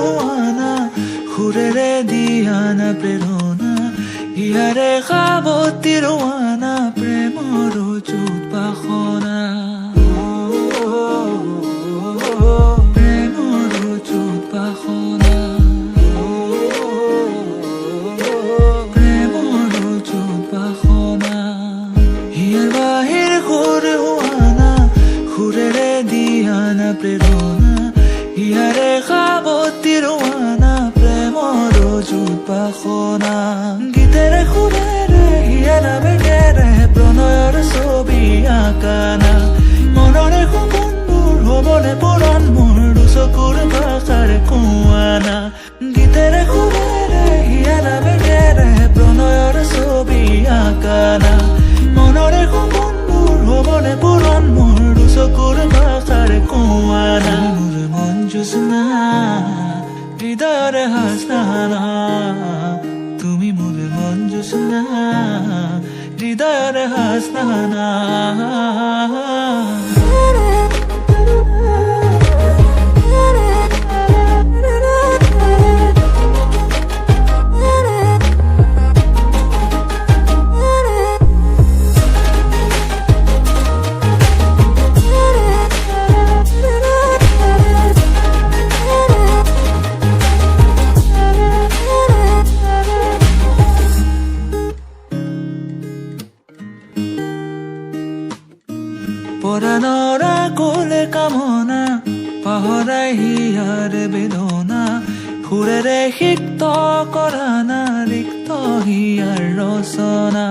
হোৱানা সুৰেৰে দিয়ানা প্ৰেৰণা ইয়াৰে সাৱতী ৰোৱানা প্ৰেমৰ যুত বাসনা প্ৰেমৰ যুত বাসনা প্ৰেমৰ যুত বাসনা ইয়াৰ বাহিৰ সুৰ হোৱানা সুৰেৰে দিয়ানা প্ৰেৰণা ইয়াৰে সাৱতী ৰোৱানা প্ৰেমৰ যুত বাসনা গীতেৰে সুৰেৰে হিয়াৰা বেগেৰে প্ৰণয়ৰ ছবি আঁকানা মনৰে সপোনবোৰ হ'বনে পৰাণ মোৰ দুচকুৰ ভাষাৰে কোৱানা গীতেৰে সুৰেৰে হিয়াৰা বেগেৰে প্ৰণয়ৰ ছবি আঁকানা মনৰে সপোনবোৰ হ'বনে পৰাণ মোৰ দুচকুৰ ভাষাৰে কোৱানা মোৰ মন জোছনা হৃদয়ৰে হাসনা তুমি মোৰ মন জোছনা হৃদয়ৰে হাসনা পৰাণৰা কোলে কামনা পাহৰাই হিয়াৰে বেদনা সুৰেৰে সিক্ত কৰা না ৰিক্ত হিয়াৰ ৰচনা